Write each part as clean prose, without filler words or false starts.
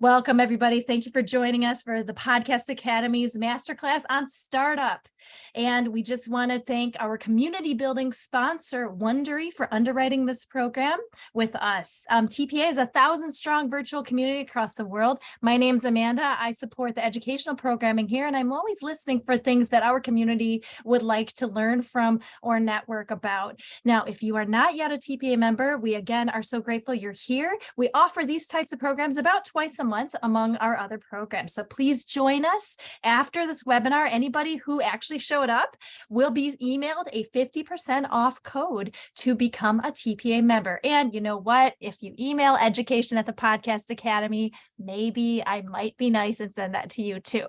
Welcome, everybody. Thank you for joining us for the Podcast Academy's Masterclass on Startup. And we just want to thank our community building sponsor, Wondery, for underwriting this program with us. TPA is a 1,000-strong virtual community across the world. My name's Amanda. I support the educational programming here, and I'm always listening for things that our community would like to learn from or network about. Now, if you are not yet a TPA member, we again are so grateful you're here. We offer these types of programs about twice a month among our other programs. So please join us after this webinar. Anybody who actually showed up will be emailed a 50% off code to become a TPA member. And you know what? If you email education at the Podcast Academy, maybe I might be nice and send that to you too.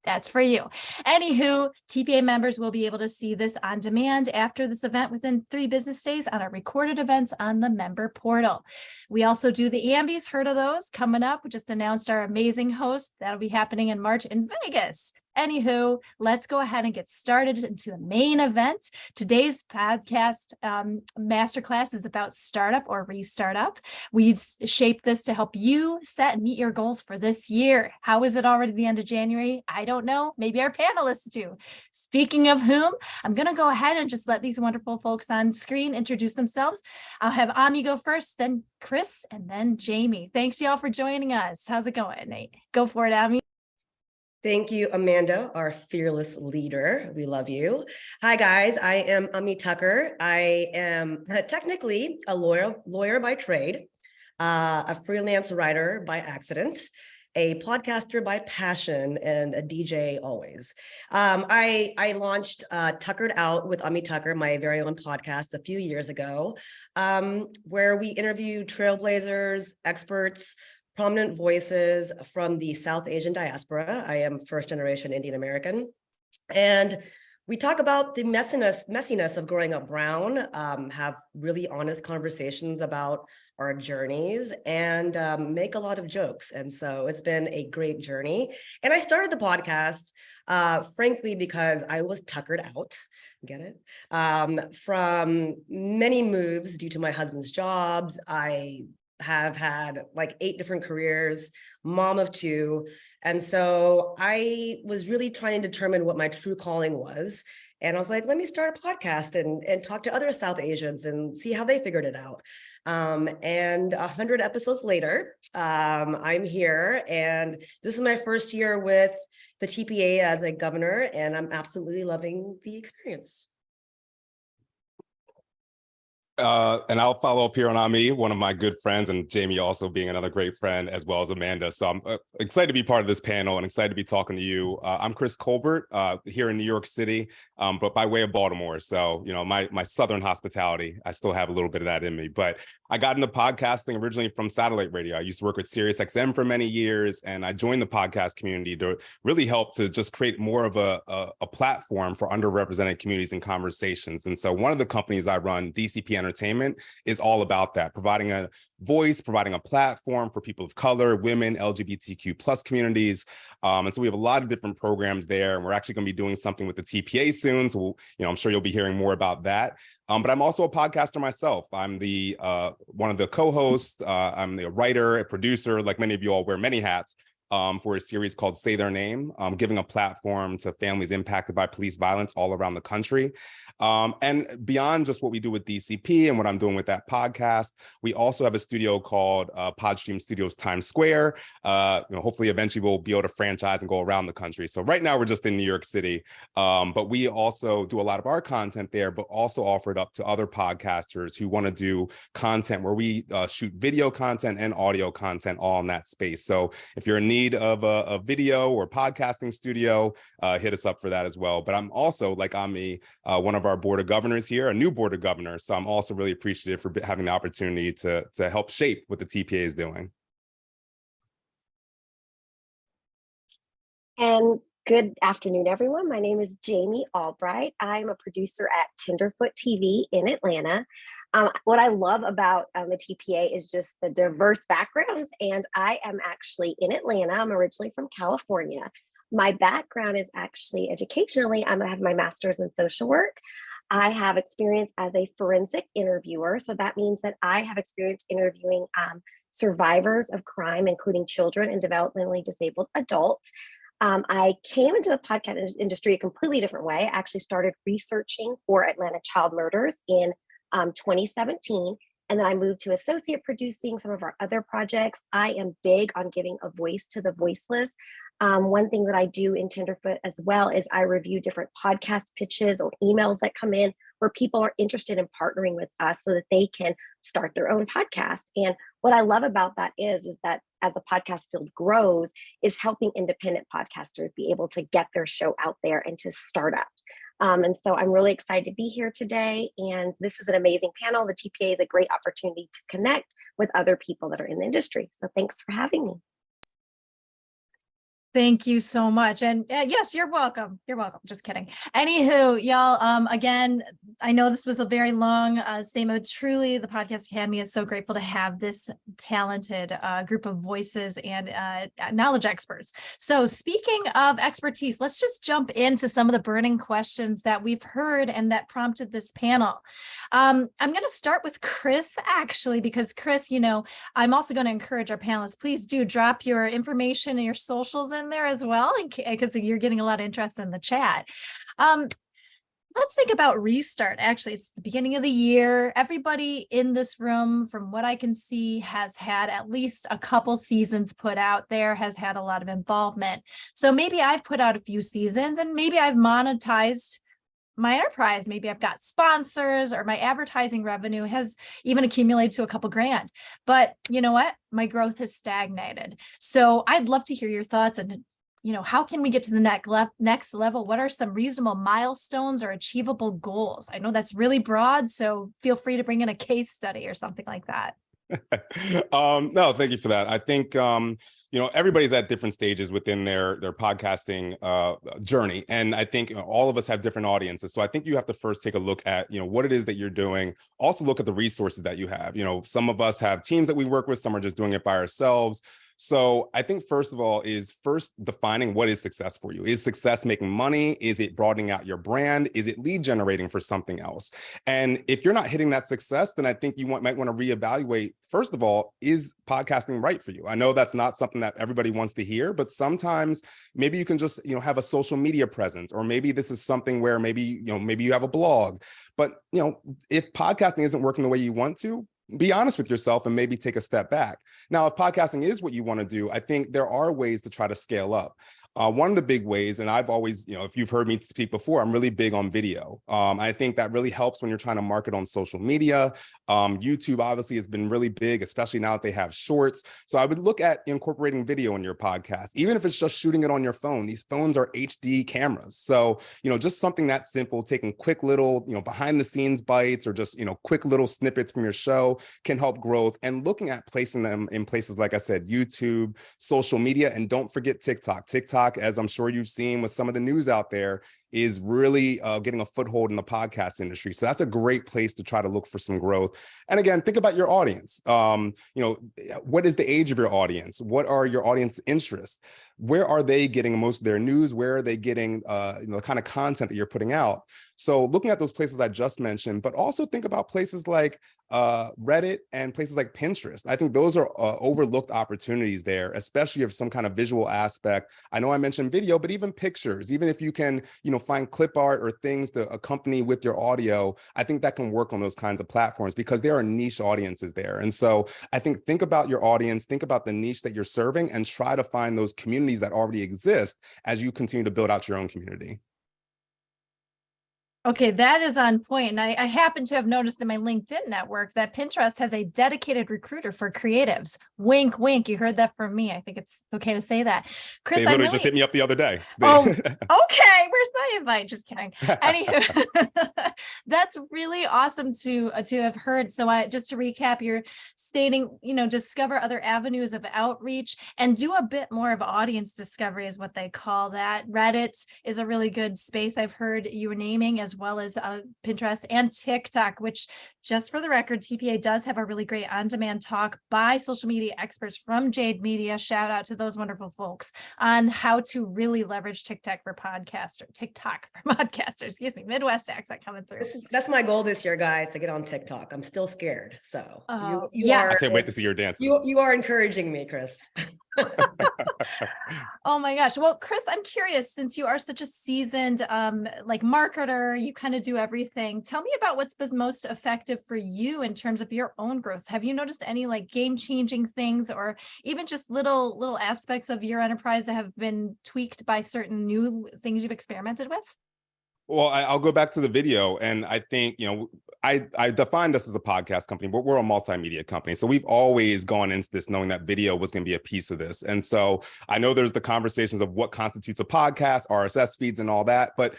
That's for you. Anywho, TPA members will be able to see this on demand after this event within 3 business days on our recorded events on the member portal. We also do the Ambies, heard of those coming up. We just announced our amazing host. That'll be happening in March in Vegas. Anywho, let's go ahead and get started into the main event. Today's podcast masterclass is about startup or restartup. We've shaped this to help you set and meet your goals for this year. How is it already the end of January? I don't know. Maybe our panelists do. Speaking of whom, I'm going to go ahead and just let these wonderful folks on screen introduce themselves. I'll have Ami go first, then Chris, and then Jaime. Thanks, y'all, for joining us. How's it going, Nate? Go for it, Ami. Thank you, Amanda, our fearless leader. We love you. Hi, guys. I am Ami Thakkar. I am technically a lawyer by trade, a freelance writer by accident, a podcaster by passion, and a DJ always. I launched Tuckered Out with Ami Thakkar, my very own podcast, a few years ago, where we interview trailblazers, experts, prominent voices from the South Asian diaspora. I am first-generation Indian American. And we talk about the messiness of growing up brown, have really honest conversations about our journeys, and make a lot of jokes. And so it's been a great journey. And I started the podcast, frankly, because I was tuckered out, get it? From many moves due to my husband's jobs. I have had like 8 different careers, mom of 2. And so I was really trying to determine what my true calling was. And I was like, let me start a podcast and talk to other South Asians and see how they figured it out. And 100 episodes later, I'm here, and this is my first year with the TPA as a governor, and I'm absolutely loving the experience. And I'll follow up here on Ami, one of my good friends, and Jaime also being another great friend, as well as Amanda. So I'm excited to be part of this panel and excited to be talking to you. I'm Chris Colbert here in New York City, but by way of Baltimore. So, you know, my Southern hospitality, I still have a little bit of that in me. But I got into podcasting originally from satellite radio. I used to work with SiriusXM for many years, and I joined the podcast community to really help to just create more of a platform for underrepresented communities and conversations. And so one of the companies I run, DCP Entertainment, is all about that, providing a voice, providing a platform for people of color, women, LGBTQ plus communities. And so we have a lot of different programs there, and we're actually going to be doing something with the TPA soon. So, you know, I'm sure you'll be hearing more about that. But I'm also a podcaster myself. I'm the one of the co-hosts. I'm the writer, a producer, like many of you all wear many hats. For a series called Say Their Name, giving a platform to families impacted by police violence all around the country. And beyond just what we do with DCP and what I'm doing with that podcast, we also have a studio called Podstream Studios Times Square. Hopefully eventually we'll be able to franchise and go around the country. So right now we're just in New York City, but we also do a lot of our content there, but also offer it up to other podcasters who want to do content where we shoot video content and audio content all in that space. So if you're in need of a video or podcasting studio, hit us up for that as well. But I'm also, like Ami, one of our board of governors here, a new board of governors. So I'm also really appreciative for having the opportunity to help shape what the TPA is doing. And good afternoon, everyone. My name is Jaime Albright. I'm a producer at Tenderfoot TV in Atlanta. What I love about the TPA is just the diverse backgrounds, and I am actually in Atlanta. I'm originally from California. My background is actually educationally, I have my master's in social work. I have experience as a forensic interviewer. So that means that I have experience interviewing survivors of crime, including children and developmentally disabled adults. I came into the podcast industry a completely different way. I actually started researching for Atlanta child murders in 2017. And then I moved to associate producing some of our other projects. I am big on giving a voice to the voiceless. One thing that I do in Tenderfoot as well is I review different podcast pitches or emails that come in where people are interested in partnering with us so that they can start their own podcast. And what I love about that is that as the podcast field grows, is helping independent podcasters be able to get their show out there and to start up. And so I'm really excited to be here today. And this is an amazing panel. The TPA is a great opportunity to connect with other people that are in the industry. So thanks for having me. Thank you so much. And yes, you're welcome. You're welcome. Just kidding. Anywho, y'all, again, I know this was a very long statement. Truly, the Podcast Academy is so grateful to have this talented group of voices and knowledge experts. So speaking of expertise, let's just jump into some of the burning questions that we've heard and that prompted this panel. I'm going to start with Chris, actually, because Chris, you know, I'm also going to encourage our panelists, please do drop your information and your socials in there as well, because you're getting a lot of interest in the chat. Let's think about restart. Actually, it's the beginning of the year. Everybody in this room, from what I can see, has had at least a couple seasons put out there, has had a lot of involvement. So maybe I've put out a few seasons and maybe I've monetized my enterprise. Maybe I've got sponsors or my advertising revenue has even accumulated to a couple grand. But you know what? My growth has stagnated. So I'd love to hear your thoughts and, you know, how can we get to the next level? What are some reasonable milestones or achievable goals? I know that's really broad, so feel free to bring in a case study or something like that. No, thank you for that. I think you know, everybody's at different stages within their podcasting journey, and I think all of us have different audiences. So I think you have to first take a look at, you know, what it is that you're doing. Also look at the resources that you have. You know, some of us have teams that we work with, some are just doing it by ourselves. So I think first of all is defining what is success for you. Is success making money? Is it broadening out your brand? Is it lead generating for something else? And if you're not hitting that success, then I think you might want to reevaluate. First of all, is podcasting right for you? I know that's not something that everybody wants to hear, but sometimes maybe you can just, you know, have a social media presence, or maybe this is something where maybe you have a blog. But, you know, if podcasting isn't working the way you want to, be honest with yourself and maybe take a step back. Now, if podcasting is what you want to do, I think there are ways to try to scale up. One of the big ways, and I've always, you know, if you've heard me speak before, I'm really big on video. I think that really helps when you're trying to market on social media. YouTube obviously has been really big, especially now that they have shorts. So I would look at incorporating video in your podcast, even if it's just shooting it on your phone. These phones are HD cameras. So, you know, just something that simple, taking quick little, you know, behind the scenes bites or just, you know, quick little snippets from your show can help growth, and looking at placing them in places, like I said, YouTube, social media, and don't forget TikTok. TikTok, as I'm sure you've seen with some of the news out there, is really getting a foothold in the podcast industry. So that's a great place to try to look for some growth. And again, think about your audience. You know, what is the age of your audience? What are your audience interests? Where are they getting most of their news? Where are they getting you know, the kind of content that you're putting out? So looking at those places I just mentioned, but also think about places like Reddit and places like Pinterest. I think those are overlooked opportunities there, especially if some kind of visual aspect. I know I mentioned video, but even pictures, even if you can, you know, find clip art or things to accompany with your audio, I think that can work on those kinds of platforms because there are niche audiences there. And so I think about your audience, think about the niche that you're serving, and try to find those communities that already exist as you continue to build out your own community. Okay, that is on point. And I happen to have noticed in my LinkedIn network that Pinterest has a dedicated recruiter for creatives. Wink, wink. You heard that from me. I think it's okay to say that. Chris, They literally just hit me up the other day. Oh, okay. Where's my invite? Just kidding. Anywho, that's really awesome to have heard. So just to recap, you're stating, you know, discover other avenues of outreach and do a bit more of audience discovery is what they call that. Reddit is a really good space I've heard you were naming as as well as Pinterest and TikTok, which, just for the record, TPA does have a really great on-demand talk by social media experts from Jade Media. Shout out to those wonderful folks on how to really leverage TikTok for podcasters. Excuse me, Midwest accent coming through. That's my goal this year, guys, to get on TikTok. I'm still scared. So I can't wait to see your dances. You are encouraging me, Chris. Oh my gosh. Well, Chris, I'm curious, since you are such a seasoned marketer, you kind of do everything. Tell me about what's been most effective for you in terms of your own growth. Have you noticed any game-changing things, or even just little aspects of your enterprise that have been tweaked by certain new things you've experimented with? Well, I'll go back to the video. And I think, I defined us as a podcast company, but we're a multimedia company. So we've always gone into this knowing that video was going to be a piece of this. And so I know there's the conversations of what constitutes a podcast, RSS feeds and all that, but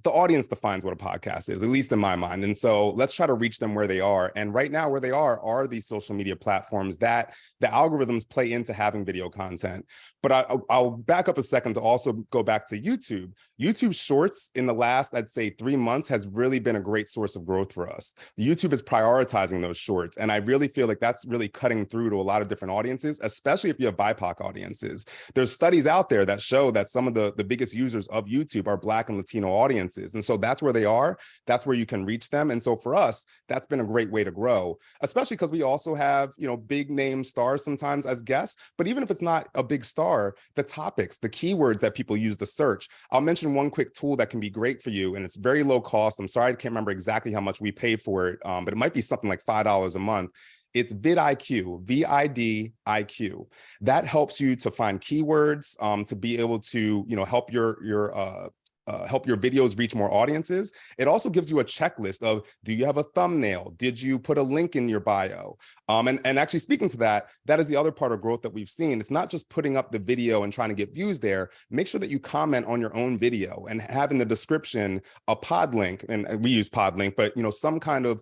the audience defines what a podcast is, at least in my mind. And so let's try to reach them where they are. And right now, where they are these social media platforms that the algorithms play into having video content. But I'll back up a second to also go back to YouTube. YouTube Shorts in the last, I'd say 3 months, has really been a great source of growth for us. YouTube is prioritizing those shorts. And I really feel like that's really cutting through to a lot of different audiences, especially if you have BIPOC audiences. There's studies out there that show that some of the biggest users of YouTube are Black and Latino audiences. And so that's where they are. That's where you can reach them. And so for us, that's been a great way to grow, especially because we also have, big name stars sometimes as guests. But even if it's not a big star, the topics, the keywords that people use to search. I'll mention one quick tool that can be great for you, and it's very low cost. I'm sorry, I can't remember exactly how much we pay for it, but it might be something like $5 a month. It's vidIQ, VIDIQ. That helps you to find keywords, to be able to, help help your videos reach more audiences. It also gives you a checklist of, do you have a thumbnail? Did you put a link in your bio? And actually speaking to that, that is the other part of growth that we've seen. It's not just putting up the video and trying to get views there. Make sure that you comment on your own video and have in the description a pod link, and we use pod link, but some kind of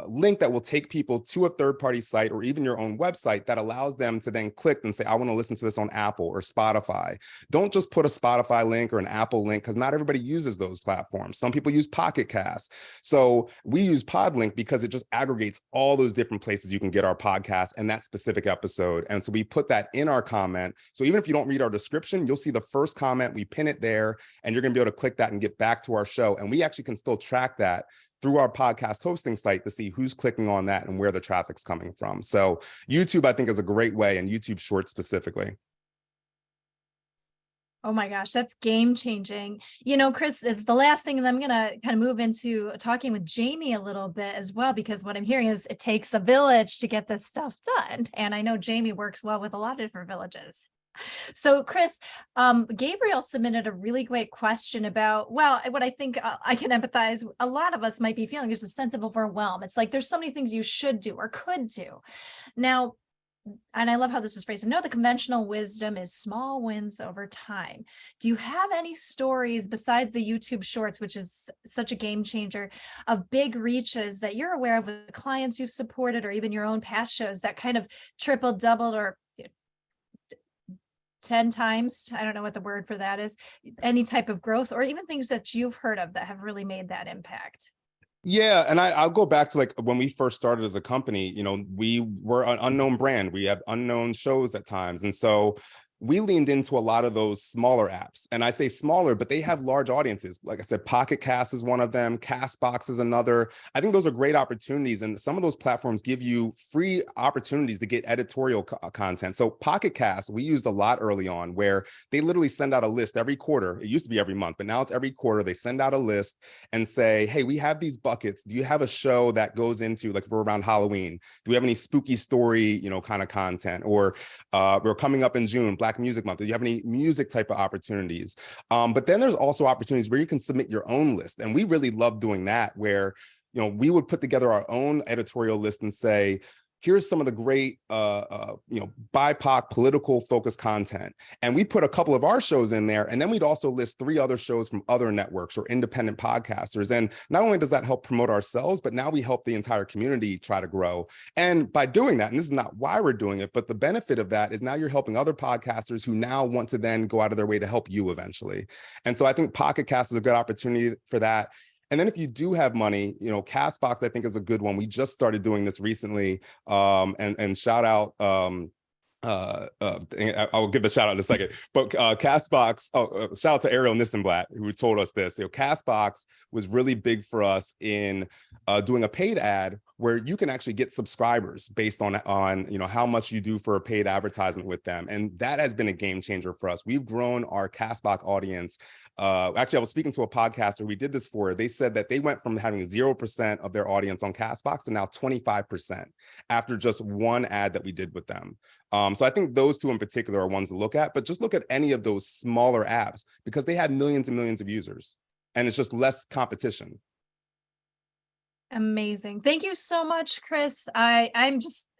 link that will take people to a third-party site or even your own website that allows them to then click and say, I want to listen to this on Apple or Spotify. Don't just put a Spotify link or an Apple link, because not everybody uses those platforms. Some people use Pocket Cast. So we use Podlink because it just aggregates all those different places you can get our podcast and that specific episode. And so we put that in our comment. So even if you don't read our description, you'll see the first comment, we pin it there, and you're going to be able to click that and get back to our show. And we actually can still track that through our podcast hosting site to see who's clicking on that and where the traffic's coming from. So YouTube, I think, is a great way, and YouTube Shorts specifically. Oh my gosh, that's game changing. Chris, it's the last thing, and I'm going to kind of move into talking with Jaime a little bit as well, because what I'm hearing is it takes a village to get this stuff done. And I know Jaime works well with a lot of different villages. So Chris, Gabriel submitted a really great question about, what I think I can empathize, a lot of us might be feeling is a sense of overwhelm. It's like, there's so many things you should do or could do. Now, and I love how this is phrased. I know the conventional wisdom is small wins over time. Do you have any stories besides the YouTube Shorts, which is such a game changer, of big reaches that you're aware of with clients you've supported, or even your own past shows that kind of tripled, doubled, or 10 times, I don't know what the word for that is, any type of growth, or even things that you've heard of that have really made that impact? Yeah, and I'll go back to when we first started as a company, we were an unknown brand. We had unknown shows at times. And so we leaned into a lot of those smaller apps. And I say smaller, but they have large audiences. Like I said, Pocket Cast is one of them. Castbox is another. I think those are great opportunities. And some of those platforms give you free opportunities to get editorial content. So Pocket Cast, we used a lot early on, where they literally send out a list every quarter. It used to be every month, but now it's every quarter. They send out a list and say, hey, we have these buckets. Do you have a show that goes into, like, we're around Halloween? Do we have any spooky story, kind of content? Or we're coming up in June, Black Music Month. Do you have any music type of opportunities? But then there's also opportunities where you can submit your own list. And we really love doing that, where, we would put together our own editorial list and say, here's some of the great, BIPOC political focused content. And we put a couple of our shows in there, and then we'd also list 3 other shows from other networks or independent podcasters. And not only does that help promote ourselves, but now we help the entire community try to grow. And by doing that, and this is not why we're doing it, but the benefit of that is now you're helping other podcasters who now want to then go out of their way to help you eventually. And so I think Pocket Cast is a good opportunity for that. And then if you do have money, Castbox, I think, is a good one. We just started doing this recently. And shout out, I'll give the shout out in a second, but Castbox, shout out to Ariel Nissenblatt, who told us this. Castbox was really big for us in doing a paid ad where you can actually get subscribers based on how much you do for a paid advertisement with them. And that has been a game changer for us. We've grown our Castbox audience. Actually, I was speaking to a podcaster we did this for. They said that they went from having 0% of their audience on Castbox to now 25% after just one ad that we did with them. So I think those 2 in particular are ones to look at, but just look at any of those smaller apps because they have millions and millions of users and it's just less competition. Amazing. Thank you so much, Chris.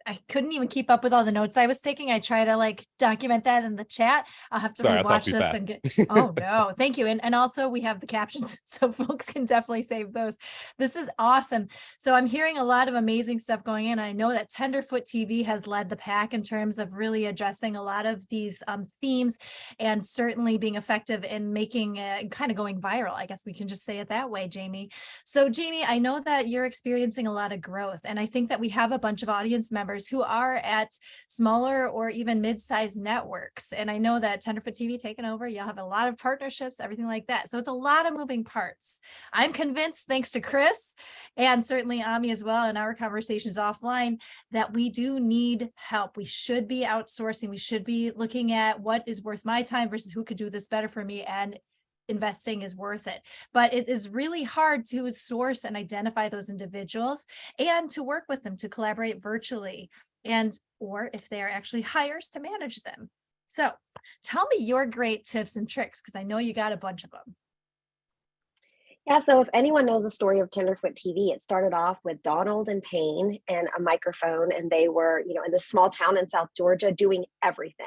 I couldn't even keep up with all the notes I was taking. I try to document that in the chat. I'll have to watch this and get, oh no, thank you. And also we have the captions so folks can definitely save those. This is awesome. So I'm hearing a lot of amazing stuff going in. I know that Tenderfoot TV has led the pack in terms of really addressing a lot of these themes and certainly being effective in making kind of going viral. I guess we can just say it that way, Jaime. So Jaime, I know that you're experiencing a lot of growth and I think that we have a bunch of audience members who are at smaller or even mid-sized networks. And I know that Tenderfoot TV taken over, you'll have a lot of partnerships, everything like that. So it's a lot of moving parts. I'm convinced, thanks to Chris and certainly Ami as well in our conversations offline, that we do need help. We should be outsourcing. We should be looking at what is worth my time versus who could do this better for me, and investing is worth it. But it is really hard to source and identify those individuals and to work with them, to collaborate virtually, or if they are actually hires, to manage them. So tell me your great tips and tricks, because I know you got a bunch of them. Yeah, so if anyone knows the story of Tenderfoot TV, it started off with Donald and Payne and a microphone, and they were, in this small town in South Georgia doing everything,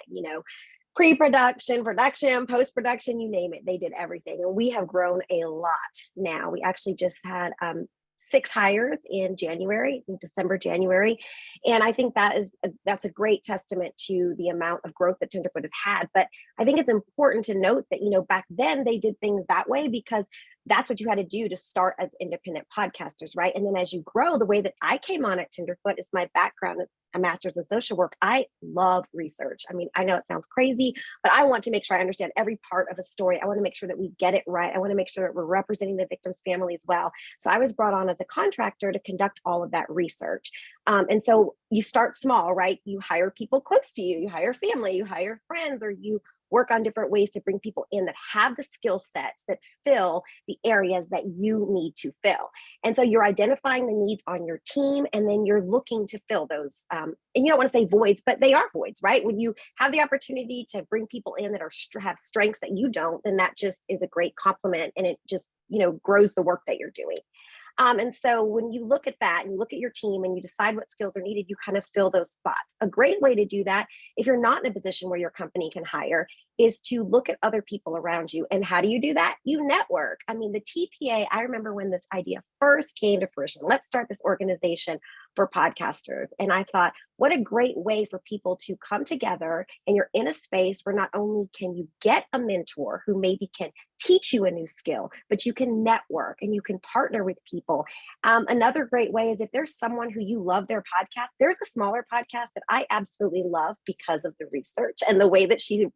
pre-production, production, post-production, you name it, they did everything. And we have grown a lot now. We actually just had 6 hires in December, January. And I think that's a great testament to the amount of growth that Tenderfoot has had. But I think it's important to note that, back then they did things that way because that's what you had to do to start as independent podcasters, right? And then as you grow, the way that I came on at Tenderfoot is my background, a master's in social work. I love research. I mean, I know it sounds crazy, but I want to make sure I understand every part of a story. I want to make sure that we get it right. I want to make sure that we're representing the victim's family as well. So I was brought on as a contractor to conduct all of that research. And so you start small, right? You hire people close to you, you hire family, you hire friends, or you work on different ways to bring people in that have the skill sets that fill the areas that you need to fill. And so you're identifying the needs on your team, and then you're looking to fill those. And you don't want to say voids, but they are voids, right? When you have the opportunity to bring people in that have strengths that you don't, then that just is a great compliment, and it just, grows the work that you're doing. And so when you look at that and you look at your team and you decide what skills are needed, you kind of fill those spots. A great way to do that, if you're not in a position where your company can hire, is to look at other people around you. And how do you do that? You network. I mean, the TPA, I remember when this idea first came to fruition, let's start this organization for podcasters. And I thought, what a great way for people to come together, and you're in a space where not only can you get a mentor who maybe can teach you a new skill, but you can network and you can partner with people. Another great way is if there's someone who you love their podcast. There's a smaller podcast that I absolutely love because of the research and the way that she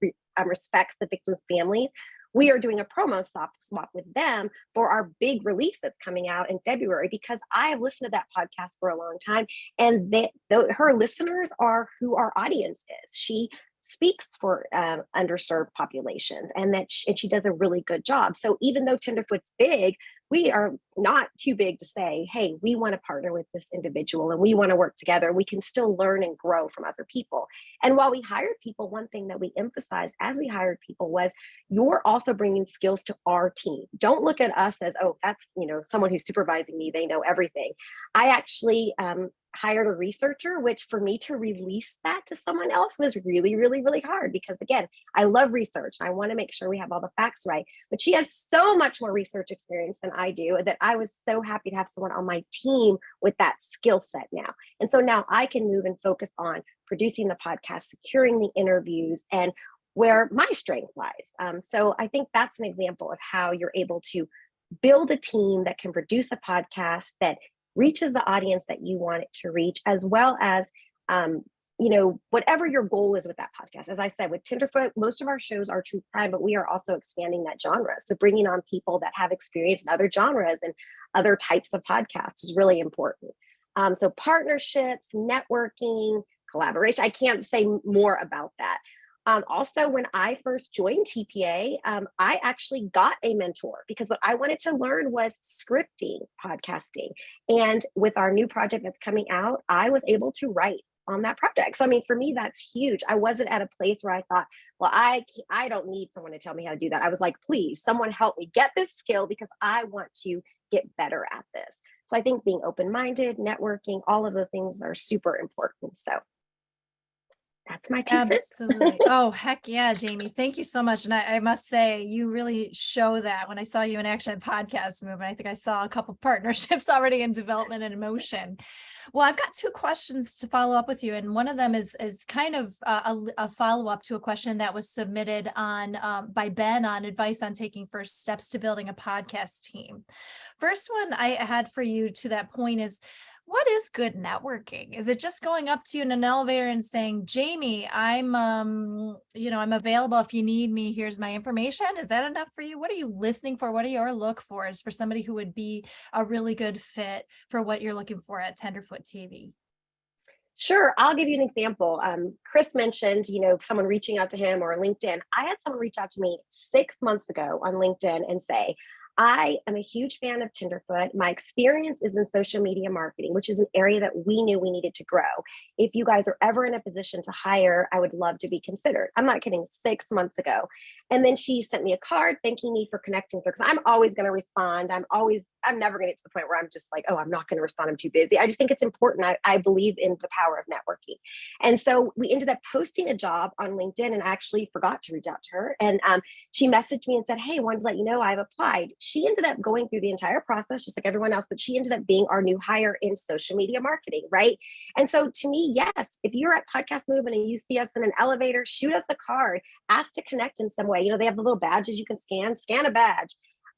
respects the victims' families. We are doing a promo swap with them for our big release that's coming out in February, because I have listened to that podcast for a long time, and her listeners are who our audience is. She speaks for underserved populations, and she does a really good job. So even though Tenderfoot's big, we are not too big to say, hey, we want to partner with this individual and we want to work together. We can still learn and grow from other people. And while we hired people, one thing that we emphasized as we hired people was, you're also bringing skills to our team. Don't look at us as, oh, that's someone who's supervising me, they know everything. I actually hired a researcher, which for me to release that to someone else was really, really, really hard because again, I love research. I want to make sure we have all the facts right. But she has so much more research experience than I do that I was so happy to have someone on my team with that skill set now. And so now I can move and focus on producing the podcast, securing the interviews, and where my strength lies. So I think that's an example of how you're able to build a team that can produce a podcast that reaches the audience that you want it to reach, as well as, whatever your goal is with that podcast. As I said, with Tenderfoot, most of our shows are true crime, but we are also expanding that genre. So bringing on people that have experience in other genres and other types of podcasts is really important. So partnerships, networking, collaboration, I can't say more about that. Also, when I first joined TPA, I actually got a mentor because what I wanted to learn was scripting podcasting. And with our new project that's coming out, I was able to write on that project. So, I mean, for me, that's huge. I wasn't at a place where I thought, well, I don't need someone to tell me how to do that. I was like, please, someone help me get this skill because I want to get better at this. So I think being open-minded, networking, all of the things are super important. So that's my 2 cents. Absolutely. Oh, heck yeah, Jaime. Thank you so much. And I must say, you really show that when I saw you in action at Podcast Movement. I think I saw a couple partnerships already in development and in motion. Well, I've got 2 questions to follow up with you. And one of them is kind of a follow-up to a question that was submitted on by Ben on advice on taking first steps to building a podcast team. First one I had for you to that point is, what is good networking? Is it just going up to you in an elevator and saying, Jaime, I'm available if you need me. Here's my information. Is that enough for you? What are you listening for? What are your look for is for somebody who would be a really good fit for what you're looking for at Tenderfoot TV? Sure. I'll give you an example. Chris mentioned, someone reaching out to him or LinkedIn. I had someone reach out to me 6 months ago on LinkedIn and say, I am a huge fan of Tenderfoot. My experience is in social media marketing, which is an area that we knew we needed to grow. If you guys are ever in a position to hire, I would love to be considered. I'm not kidding, 6 months ago. And then she sent me a card thanking me for connecting with her because I'm always going to respond. I'm never going to get to the point where I'm just like, oh, I'm not going to respond. I'm too busy. I just think it's important. I believe in the power of networking. And so we ended up posting a job on LinkedIn and I actually forgot to reach out to her. And she messaged me and said, hey, wanted to let you know I've applied. She ended up going through the entire process, just like everyone else, but she ended up being our new hire in social media marketing, right? And so to me, yes, if you're at Podcast Movement and you see us in an elevator, shoot us a card, ask to connect in some way. They have the little badges you can scan a badge.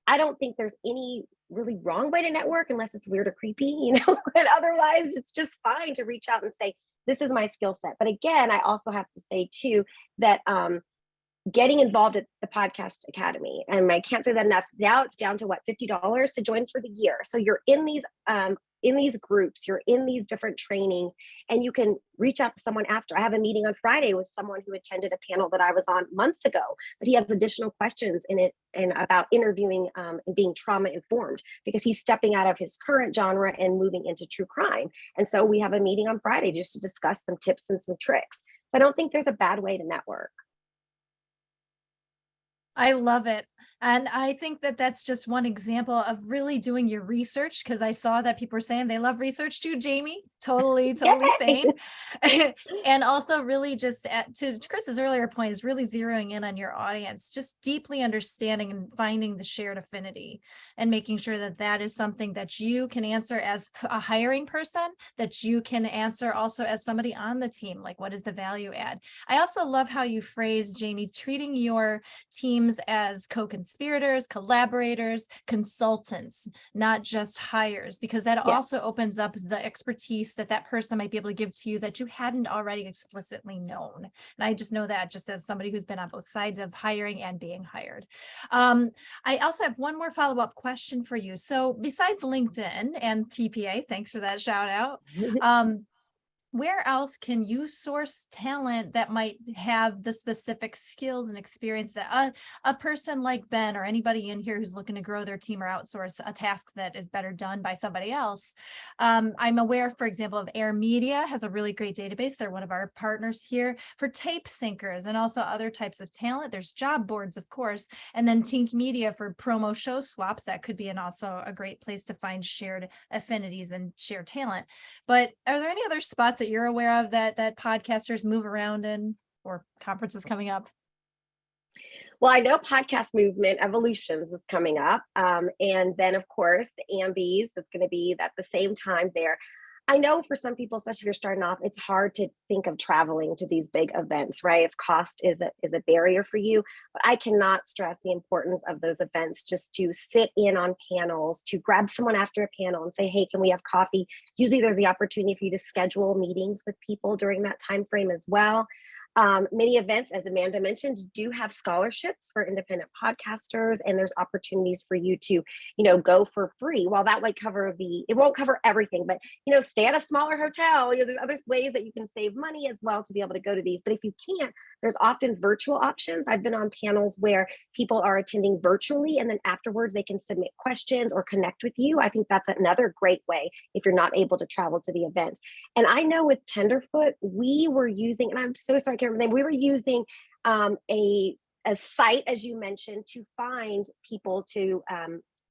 I don't think there's any really wrong way to network unless it's weird or creepy, but otherwise it's just fine to reach out and say, this is my skill set. But again, I also have to say too, that getting involved at the Podcast Academy, and I can't say that enough. Now it's down to $50 to join for the year. So you're in these groups, you're in these different trainings, and you can reach out to someone after. I have a meeting on Friday with someone who attended a panel that I was on months ago, but he has additional questions in it and about interviewing and being trauma informed because he's stepping out of his current genre and moving into true crime. And so we have a meeting on Friday just to discuss some tips and some tricks. So I don't think there's a bad way to network. I love it. And I think that that's just one example of really doing your research, because I saw that people were saying they love research too, Jaime. Totally sane. And also really just to Chris's earlier point is really zeroing in on your audience, just deeply understanding and finding the shared affinity and making sure that that is something that you can answer as a hiring person, that you can answer also as somebody on the team, like what is the value add? I also love how you phrase, Jaime, treating your teams as co-conspirators, collaborators, consultants, not just hires, because that also opens up the expertise that person might be able to give to you that you hadn't already explicitly known. And I just know that just as somebody who's been on both sides of hiring and being hired. I also have one more follow-up question for you. So besides LinkedIn and TPA, thanks for that shout out. where else can you source talent that might have the specific skills and experience that a person like Ben or anybody in here who's looking to grow their team or outsource a task that is better done by somebody else? I'm aware, for example, of Air Media has a really great database. They're one of our partners here for tape syncers and also other types of talent. There's job boards, of course, and then Tink Media for promo show swaps. That could be also a great place to find shared affinities and share talent. But are there any other spots that you're aware of that podcasters move around in, or conferences coming up? Well, I know Podcast Movement Evolutions is coming up. And then, of course, Ambies is going to be at the same time there. I know for some people, especially if you're starting off, it's hard to think of traveling to these big events, right? If cost is a barrier for you, but I cannot stress the importance of those events, just to sit in on panels, to grab someone after a panel and say, hey, can we have coffee? Usually there's the opportunity for you to schedule meetings with people during that time frame as well. Many events, as Amanda mentioned, do have scholarships for independent podcasters, and there's opportunities for you to, go for free. While that might cover it won't cover everything, but, stay at a smaller hotel. There's other ways that you can save money as well to be able to go to these. But if you can't, there's often virtual options. I've been on panels where people are attending virtually, and then afterwards they can submit questions or connect with you. I think that's another great way if you're not able to travel to the event. And I know with Tenderfoot, we were using, and I'm so sorry, I can't remember the name, we were using a site, as you mentioned, to find people to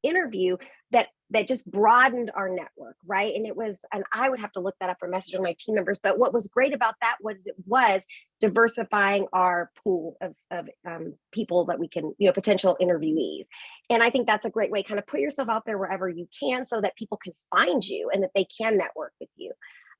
interview that just broadened our network, right? And I would have to look that up or message on my team members. But what was great about that was it was diversifying our pool of people that we can, potential interviewees. And I think that's a great way, kind of put yourself out there wherever you can so that people can find you and that they can network with you.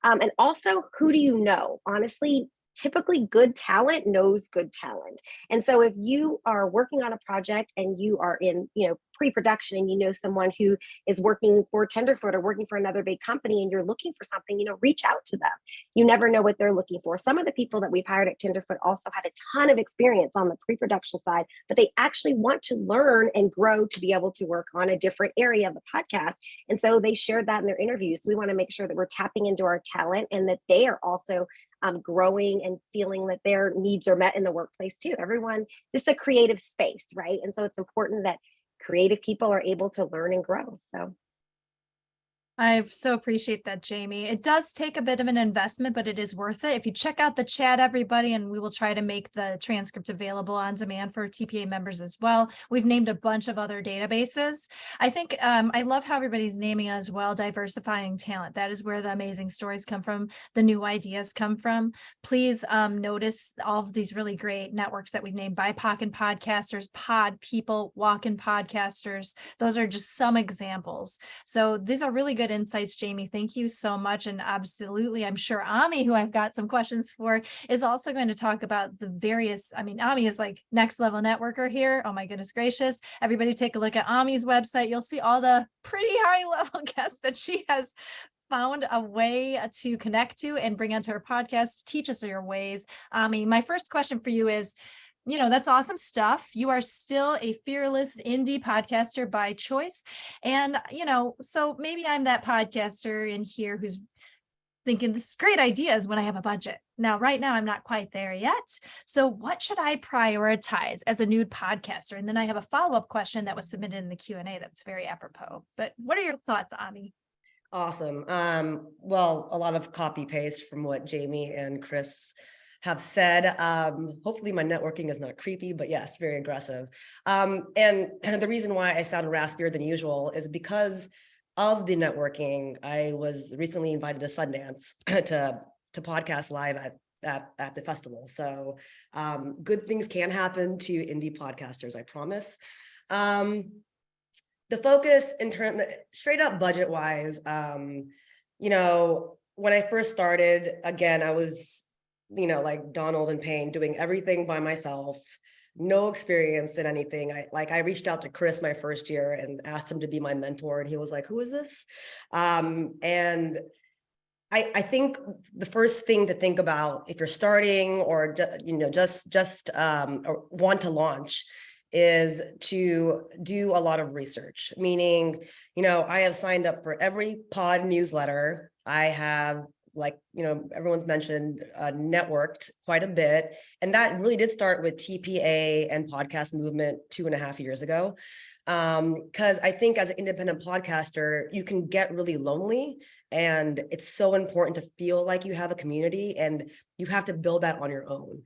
And also, who do you know? Honestly, typically good talent knows good talent. And so if you are working on a project and you are in, pre-production, and you know someone who is working for Tenderfoot or working for another big company and you're looking for something, reach out to them. You never know what they're looking for. Some of the people that we've hired at Tenderfoot also had a ton of experience on the pre-production side, but they actually want to learn and grow to be able to work on a different area of the podcast. And so they shared that in their interviews. So we want to make sure that we're tapping into our talent and that they are also growing and feeling that their needs are met in the workplace too. This is a creative space, right? And so it's important that creative people are able to learn and grow. So I so appreciate that, Jaime. It does take a bit of an investment, but it is worth it. If you check out the chat, everybody, and we will try to make the transcript available on demand for TPA members as well. We've named a bunch of other databases. I think I love how everybody's naming as well, diversifying talent. That is where the amazing stories come from, the new ideas come from. Please notice all of these really great networks that we've named: BIPOC and podcasters, Pod People, Walk-in Podcasters. Those are just some examples. So these are really good insights, Jaime. Thank you so much. And absolutely, I'm sure Ami, who I've got some questions for, is also going to talk about the various, Ami is like next level networker here. Oh my goodness gracious. Everybody take a look at Ami's website. You'll see all the pretty high level guests that she has found a way to connect to and bring onto her podcast. Teach us your ways. Ami, my first question for you is, that's awesome stuff. You are still a fearless indie podcaster by choice. And, so maybe I'm that podcaster in here who's thinking this is great ideas when I have a budget. Now, right now, I'm not quite there yet. So what should I prioritize as a new podcaster? And then I have a follow-up question that was submitted in the Q&A that's very apropos. But what are your thoughts, Ami? Awesome. Well, a lot of copy paste from what Jaime and Chris have said. Hopefully my networking is not creepy, but yes, very aggressive. And the reason why I sound raspier than usual is because of the networking. I was recently invited to Sundance to podcast live at the festival. So good things can happen to indie podcasters, I promise. The focus in terms, straight up budget wise, when I first started, again, I was like Donald in Pain, doing everything by myself, no experience in anything. I reached out to Chris my first year and asked him to be my mentor, and he was like, "Who is this?" And I think the first thing to think about if you're starting or just or want to launch is to do a lot of research. Meaning, I have signed up for every pod newsletter. I have like, everyone's mentioned, networked quite a bit. And that really did start with TPA and podcast movement 2.5 years ago. Because I think as an independent podcaster, you can get really lonely, and it's so important to feel like you have a community, and you have to build that on your own,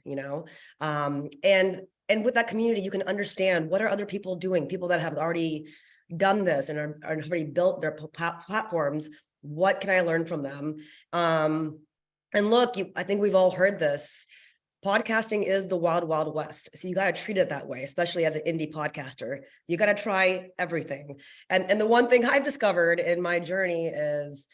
and with that community, you can understand what are other people doing, people that have already done this and are already built their platforms. What can I learn from them? And look, I think we've all heard this. Podcasting is the wild, wild west. So you got to treat it that way, especially as an indie podcaster. You got to try everything. And the one thing I've discovered in my journey is,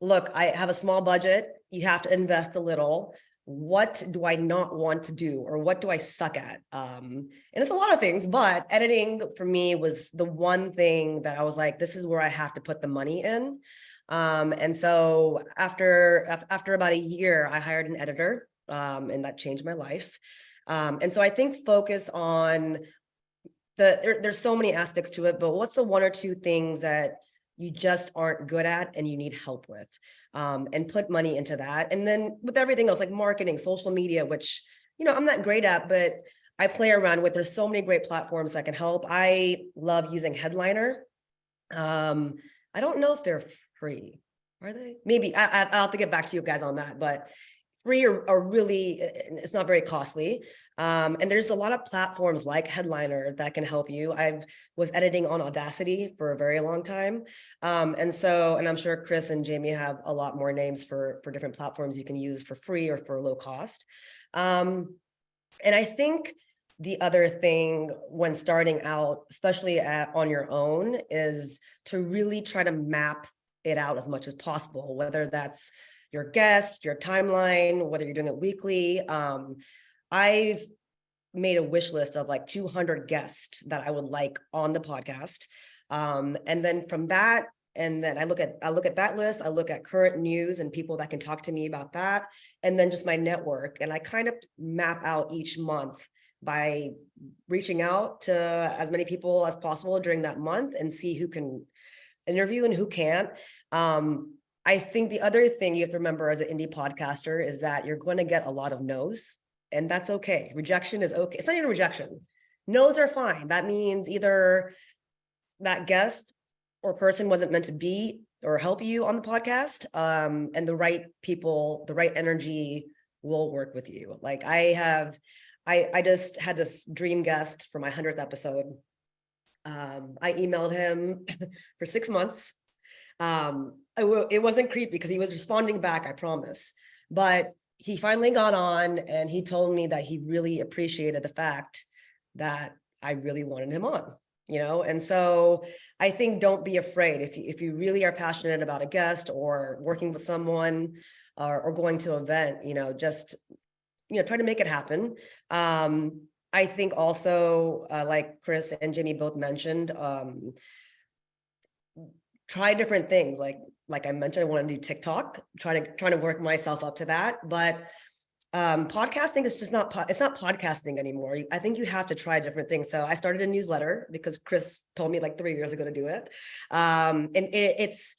look, I have a small budget. You have to invest a little. What do I not want to do, or what do I suck at? And it's a lot of things, but editing for me was the one thing that I was like, this is where I have to put the money in. And so after about a year, I hired an editor, and that changed my life. And so I think focus on there's so many aspects to it, but what's the one or two things that you just aren't good at and you need help with, and put money into that. And then with everything else, like marketing, social media, which, I'm not great at, but I play around with. There's so many great platforms that can help. I love using Headliner. I don't know if they're free. Are they? Maybe. I'll have to get back to you guys on that, but free are really, it's not very costly. And there's a lot of platforms like Headliner that can help you. I was editing on Audacity for a very long time. And I'm sure Chris and Jaime have a lot more names for different platforms you can use for free or for low cost. And I think the other thing when starting out, especially on your own, is to really try to map it out as much as possible, whether that's your guests, your timeline, whether you're doing it weekly. I've made a wish list of like 200 guests that I would like on the podcast. And then from that, and then I look at that list, I look at current news and people that can talk to me about that, and then just my network. And I kind of map out each month by reaching out to as many people as possible during that month and see who can interview and who can't. I think the other thing you have to remember as an indie podcaster is that you're going to get a lot of no's, and that's okay. Rejection is okay. It's not even rejection. No's are fine. That means either that guest or person wasn't meant to be or help you on the podcast, and the right people, the right energy will work with you. Like I just had this dream guest for my 100th episode. I emailed him for 6 months. It wasn't creepy because he was responding back, I promise. But he finally got on and he told me that he really appreciated the fact that I really wanted him on, And so I think don't be afraid if you really are passionate about a guest or working with someone or going to an event, just, try to make it happen. I think also, like Chris and Jaime both mentioned, try different things. Like I mentioned, I want to do TikTok, trying to work myself up to that. But podcasting is just it's not podcasting anymore. I think you have to try different things. So I started a newsletter because Chris told me like 3 years ago to do it. And it's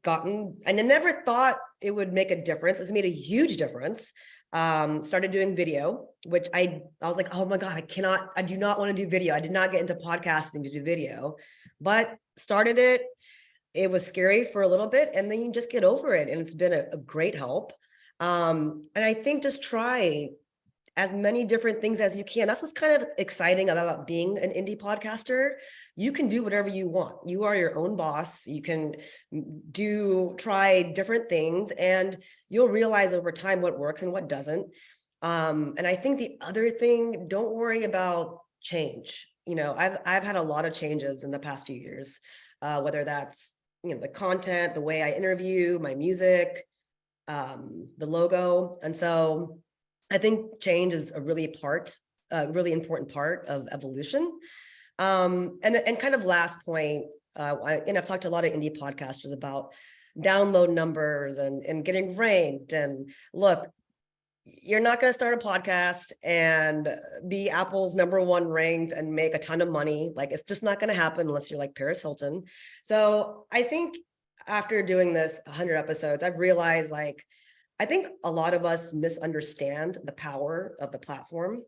gotten, and I never thought it would make a difference. It's made a huge difference. Started doing video, which I was like, oh my God, I do not want to do video. I did not get into podcasting to do video, but started it. It was scary for a little bit, and then you just get over it. And it's been a great help. And I think just try as many different things as you can. That's what's kind of exciting about being an indie podcaster. You can do whatever you want. You are your own boss. You can try different things, and you'll realize over time what works and what doesn't. And I think the other thing, don't worry about change. I've had a lot of changes in the past few years, whether that's, the content, the way I interview, my music, the logo. And so I think change is a really important part of evolution. And kind of last point, I've talked to a lot of indie podcasters about download numbers and getting ranked. And look, you're not going to start a podcast and be Apple's #1 ranked and make a ton of money. Like, it's just not going to happen unless you're like Paris Hilton. So I think after doing this 100 episodes, I've realized like, I think a lot of us misunderstand the power of the platform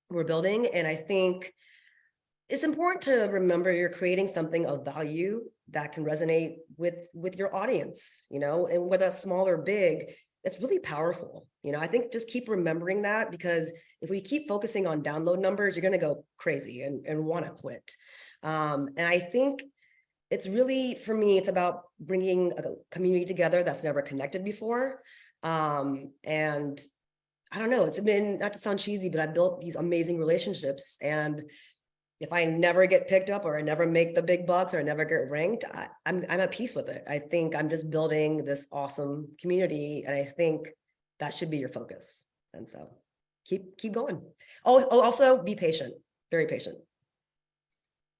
we're building. And I think it's important to remember you're creating something of value that can resonate with your audience, you know, and whether it's small or big, it's really powerful. You know, I think just keep remembering that, because if we keep focusing on download numbers, you're going to go crazy and want to quit. And I think it's really, for me, it's about bringing a community together that's never connected before. And I don't know, it's been, not to sound cheesy, but I built these amazing relationships. And if I never get picked up, or I never make the big bucks, or I never get ranked, I'm at peace with it. I think I'm just building this awesome community, and I think that should be your focus. And so keep going. Also be patient, very patient.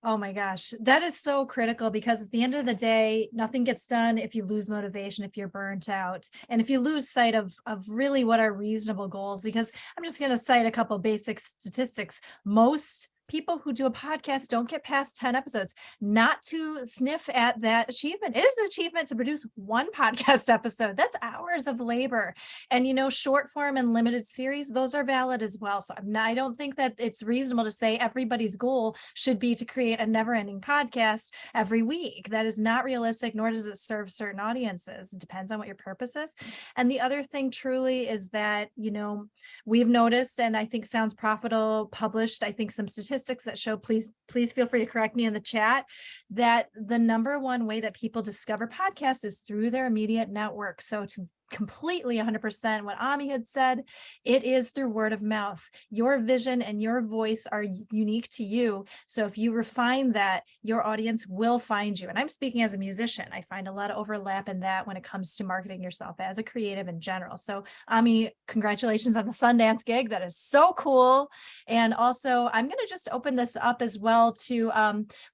Oh my gosh, that is so critical, because at the end of the day, nothing gets done if you lose motivation, if you're burnt out, and if you lose sight of really what are reasonable goals. Because I'm just going to cite a couple basic statistics. Most people who do a podcast don't get past 10 episodes. Not to sniff at that achievement. It is an achievement to produce one podcast episode. That's hours of labor. And, you know, short form and limited series, those are valid as well. So I don't think that it's reasonable to say everybody's goal should be to create a never-ending podcast every week. That is not realistic, nor does it serve certain audiences. It depends on what your purpose is. And the other thing truly is that, you know, we've noticed, and I think Sounds Profitable published, I think, some statistics that show, please feel free to correct me in the chat, that the number one way that people discover podcasts is through their immediate network. So to completely 100% what Ami had said, it is through word of mouth. Your vision and your voice are unique to you. So if you refine that, your audience will find you. And I'm speaking as a musician. I find a lot of overlap in that when it comes to marketing yourself as a creative in general. So Ami, congratulations on the Sundance gig. That is so cool. And also, I'm going to just open this up as well to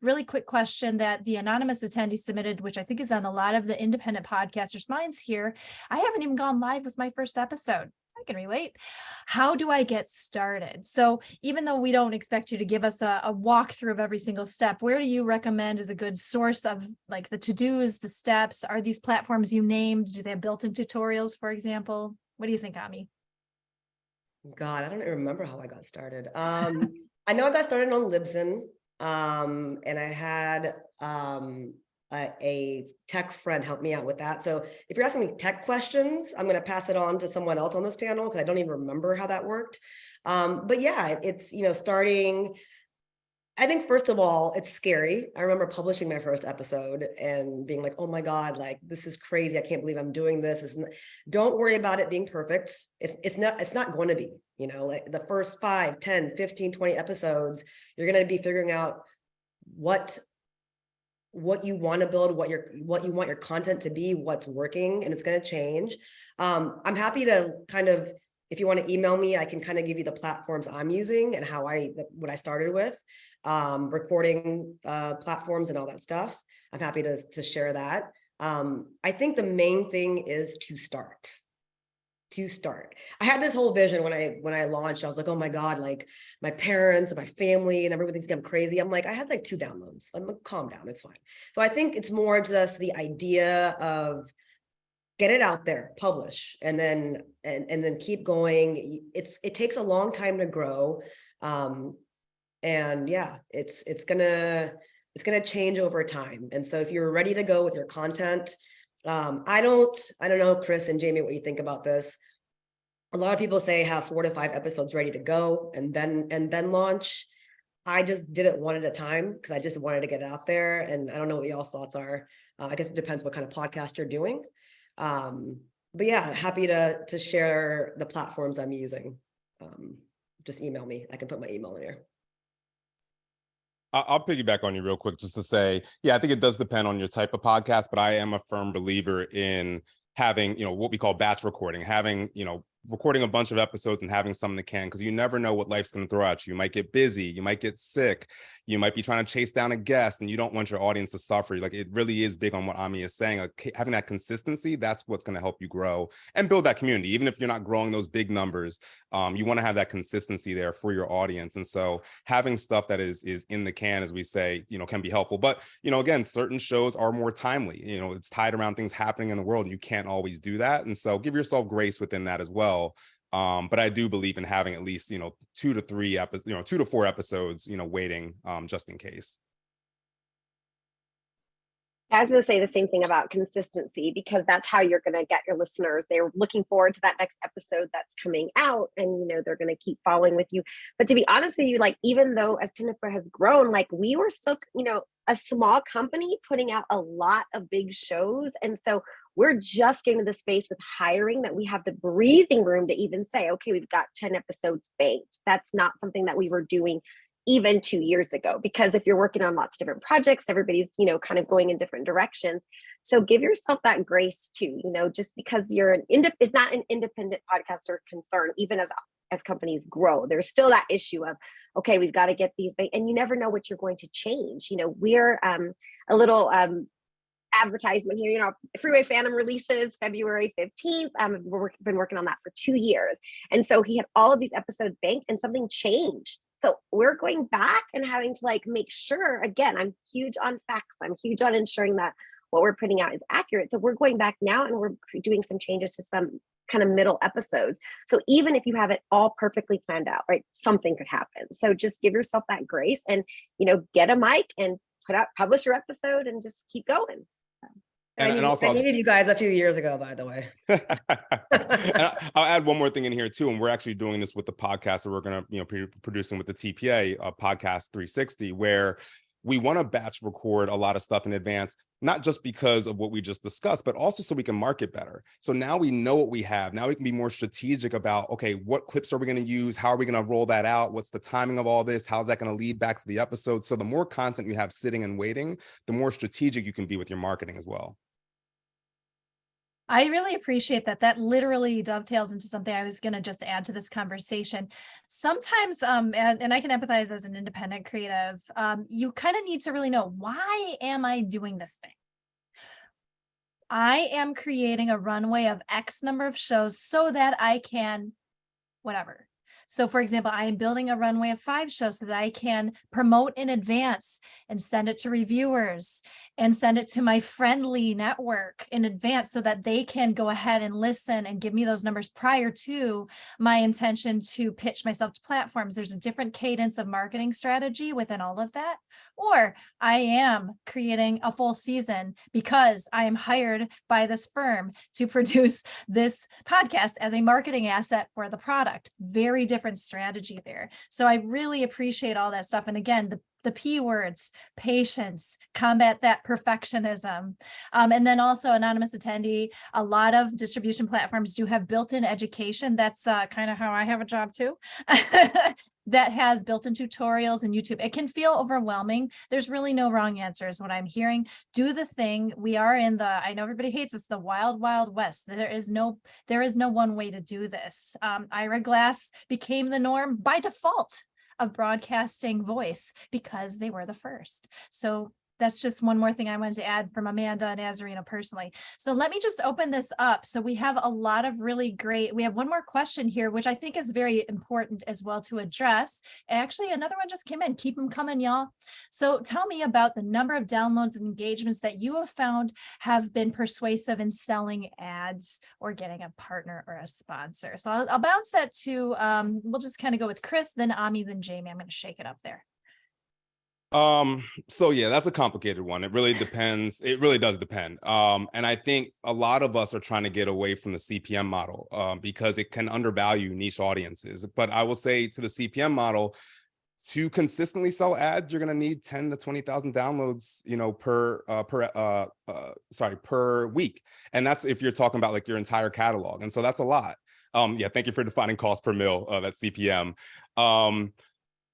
really quick question that the anonymous attendee submitted, which I think is on a lot of the independent podcasters' minds here. I haven't even gone live with my first episode. I can relate. How do I get started? So even though we don't expect you to give us a walkthrough of every single step, where do you recommend is a good source of like the to-dos, the steps? Are these platforms you named? Do they have built-in tutorials, for example? What do you think, Ami? God, I don't even remember how I got started. I know I got started on Libsyn, and I had a tech friend help me out with that. So if you're asking me tech questions, I'm going to pass it on to someone else on this panel, because I don't even remember how that worked. But yeah, it's, you know, starting, I think first of all, it's scary. I remember publishing my first episode and being like, oh my God, like, this is crazy. I can't believe I'm doing this. Don't worry about it being perfect. It's not going to be, you know, like the first 5, 10, 15, 20 episodes, you're going to be figuring out what you want to build, what you want your content to be, what's working, and it's going to change. I'm happy to kind of, if you want to email me, I can kind of give you the platforms I'm using and what I started with, recording platforms and all that stuff. I'm happy to share that. I think the main thing is to start. I had this whole vision when I launched. I was like, oh my God, like my parents and my family and everything's getting crazy. I'm like, I had like 2 downloads. I'm like, calm down, it's fine. So I think it's more just the idea of get it out there, publish, and then keep going. It takes a long time to grow. And yeah, it's gonna change over time. And so if you're ready to go with your content, I don't know, Chris and Jamie, what you think about this. A lot of people say have 4 to 5 episodes ready to go and then launch. I just did it one at a time because I just wanted to get it out there. And I don't know what y'all's thoughts are. I guess it depends what kind of podcast you're doing. But yeah, happy to share the platforms I'm using. Just email me. I can put my email in here. I'll piggyback on you real quick just to say, yeah, I think it does depend on your type of podcast, but I am a firm believer in having, you know, what we call batch recording, having, you know, recording a bunch of episodes and having some in the can, because you never know what life's going to throw at you. You might get busy, you might get sick, you might be trying to chase down a guest, and you don't want your audience to suffer. Like, it really is big on what Ami is saying. Like, having that consistency, that's what's going to help you grow and build that community. Even if you're not growing those big numbers, you want to have that consistency there for your audience. And so having stuff that is in the can, as we say, can be helpful. But, again, certain shows are more timely. It's tied around things happening in the world, and you can't always do that. And so give yourself grace within that as well. But I do believe in having at least 2 to 4 episodes waiting, just in case. I was going to say the same thing about consistency, because that's how you're going to get your listeners. They're looking forward to that next episode that's coming out, and they're going to keep following with you. But to be honest with you, like, even though as Tenderfoot has grown, like, we were still a small company putting out a lot of big shows, and so we're just getting to the space with hiring that we have the breathing room to even say, okay, we've got 10 episodes banked. That's not something that we were doing even 2 years ago, because if you're working on lots of different projects, everybody's, kind of going in different directions. So give yourself that grace too, just because you're it's not an independent podcaster concern, even as companies grow, there's still that issue of, okay, we've got to get these, and you never know what you're going to change. We're a little advertisement here, Freeway Phantom releases February 15th. We've been working on that for 2 years. And so he had all of these episodes banked, and something changed. So we're going back and having to make sure, again, I'm huge on facts. I'm huge on ensuring that what we're putting out is accurate. So we're going back now and we're doing some changes to some kind of middle episodes. So even if you have it all perfectly planned out, right, something could happen. So just give yourself that grace and, get a mic and publish your episode and just keep going. And also, I needed you guys a few years ago, by the way. I'll add one more thing in here too, and we're actually doing this with the podcast that we're going to, be producing with the TPA, Podcast 360, where we want to batch record a lot of stuff in advance, not just because of what we just discussed, but also so we can market better. So now we know what we have. Now we can be more strategic about, okay, what clips are we going to use? How are we going to roll that out? What's the timing of all this? How's that going to lead back to the episode? So the more content you have sitting and waiting, the more strategic you can be with your marketing as well. I really appreciate that. That literally dovetails into something I was going to just add to this conversation. Sometimes, and I can empathize as an independent creative, you kind of need to really know, why am I doing this thing? I am creating a runway of X number of shows so that I can, whatever. So for example, I am building a runway of 5 shows so that I can promote in advance and send it to reviewers and send it to my friendly network in advance so that they can go ahead and listen and give me those numbers prior to my intention to pitch myself to platforms. There's a different cadence of marketing strategy within all of that. Or I am creating a full season because I am hired by this firm to produce this podcast as a marketing asset for the product. Very different strategy there. So I really appreciate all that stuff. And again, the P words, patience, combat that perfectionism. And then also, anonymous attendee, a lot of distribution platforms do have built-in education. That's kind of how I have a job too. That has built-in tutorials and YouTube. It can feel overwhelming. There's really no wrong answers. What I'm hearing, do the thing. We are in I know everybody hates this, the wild, wild west. There is no one way to do this. Ira Glass became the norm by default of broadcasting voice because they were the first. So that's just one more thing I wanted to add from Amanda and Azarina personally. So let me just open this up. So we have a lot of we have one more question here, which I think is very important as well to address. Actually, another one just came in. Keep them coming, y'all. So tell me about the number of downloads and engagements that you have found have been persuasive in selling ads or getting a partner or a sponsor. So I'll bounce that to, we'll just kind of go with Chris, then Ami, then Jaime. I'm going to shake it up there. So yeah, that's a complicated one. It really depends. It really does depend. And I think a lot of us are trying to get away from the CPM model, because it can undervalue niche audiences. But I will say, to the CPM model, to consistently sell ads, you're going to need 10 to 20,000 downloads, per week. And that's if you're talking about your entire catalog. And so that's a lot. Yeah, thank you for defining cost per mil, that's CPM.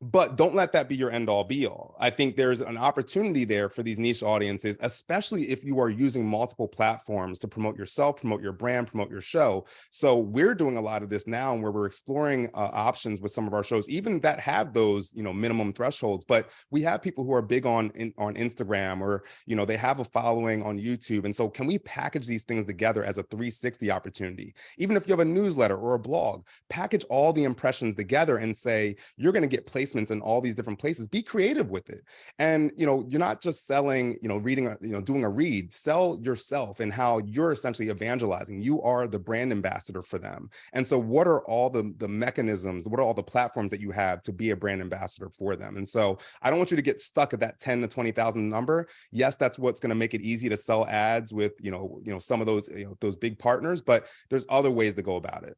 But don't let that be your end all be all. I think there's an opportunity there for these niche audiences, especially if you are using multiple platforms to promote yourself, promote your brand, promote your show. So we're doing a lot of this now where we're exploring options with some of our shows, even that have those, minimum thresholds. But we have people who are big on Instagram, or, they have a following on YouTube. And so can we package these things together as a 360 opportunity? Even if you have a newsletter or a blog, package all the impressions together and say, you're going to get placements in all these different places. Be creative with it. And, you're not just selling, reading, doing a read. Sell yourself and how you're essentially evangelizing. You are the brand ambassador for them. And so what are all the mechanisms, what are all the platforms that you have to be a brand ambassador for them? And so I don't want you to get stuck at that 10 to 20,000 number. Yes, that's what's going to make it easy to sell ads with, some of those big partners, but there's other ways to go about it.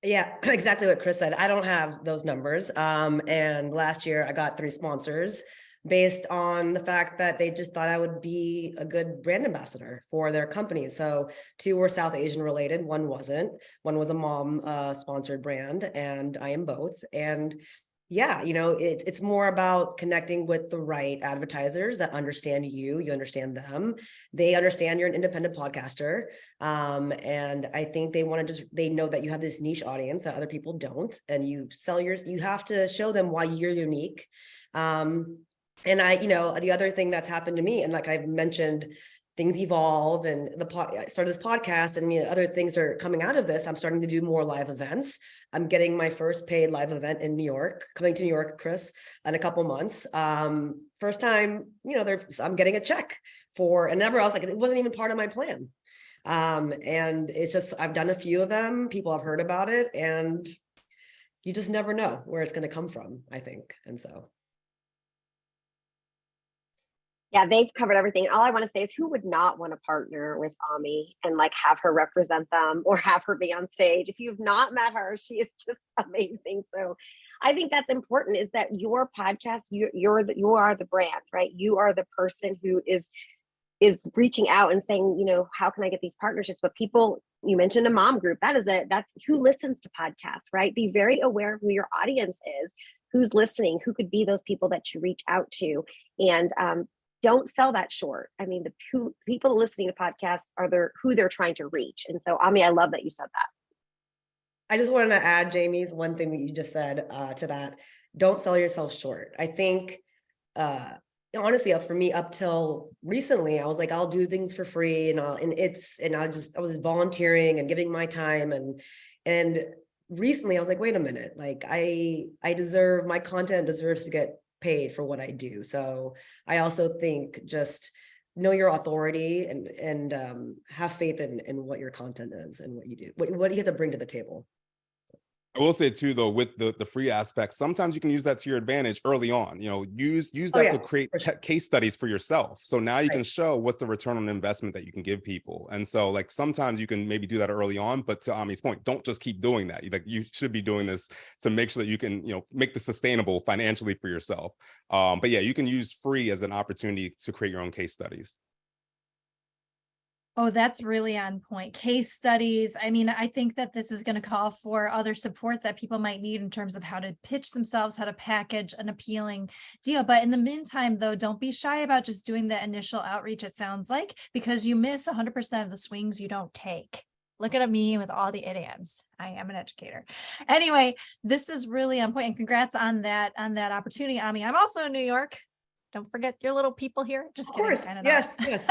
Yeah, exactly what Chris said. I don't have those numbers. And last year I got 3 sponsors based on the fact that they just thought I would be a good brand ambassador for their company. So 2 were South Asian related, 1 wasn't. 1 was a mom sponsored brand, and I am both. And yeah, it's more about connecting with the right advertisers that understand you understand them. They understand you're an independent podcaster. And I think they want to they know that you have this niche audience that other people don't, and you have to show them why you're unique. And the other thing that's happened to me, and like I've mentioned, things evolve, and I started this podcast, and other things are coming out of this. I'm starting to do more live events. I'm getting my first paid live event in New York, coming to New York, Chris, in a couple months. First time, I'm getting a check for, and never else, like it wasn't even part of my plan. And it's just, I've done a few of them. People have heard about it, and you just never know where it's going to come from, I think. And so. Yeah, they've covered everything. All I want to say is, who would not want to partner with Ami and have her represent them or have her be on stage? If you've not met her, she is just amazing. So I think that's important, is that your podcast, you are the brand, right? You are the person who is reaching out and saying, how can I get these partnerships? But people, you mentioned a mom group. That's who listens to podcasts, right? Be very aware of who your audience is, who's listening, who could be those people that you reach out to. And don't sell that short. I mean, the people listening to podcasts are who they're trying to reach. And so, Ami, I love that you said that. I just wanted to add, Jamie's one thing that you just said to that. Don't sell yourself short. I think, honestly, for me, up till recently, I was like, I'll do things for free, and I was volunteering and giving my time, and recently I was like, wait a minute, like my content deserves to get paid for what I do. So I also think just know your authority and have faith in what your content is and what you do, what you have to bring to the table. I will say too, though, with the free aspect, sometimes you can use that to your advantage early on. Use that to create case studies for yourself. So now you can show what's the return on investment that you can give people. And so, sometimes you can maybe do that early on, but to Ami's point, don't just keep doing that. You should be doing this to make sure that you can, make this sustainable financially for yourself. But yeah, you can use free as an opportunity to create your own case studies. Oh, that's really on point. Case studies. I mean, I think that this is going to call for other support that people might need in terms of how to pitch themselves, how to package an appealing deal. But in the meantime, though, don't be shy about just doing the initial outreach, it sounds like, because you miss 100% of the swings you don't take. Look at me with all the idioms. I am an educator. Anyway, this is really on point, and congrats on that opportunity, Ami. I'm also in New York. Don't forget your little people here. Just kidding. Of course. Yes.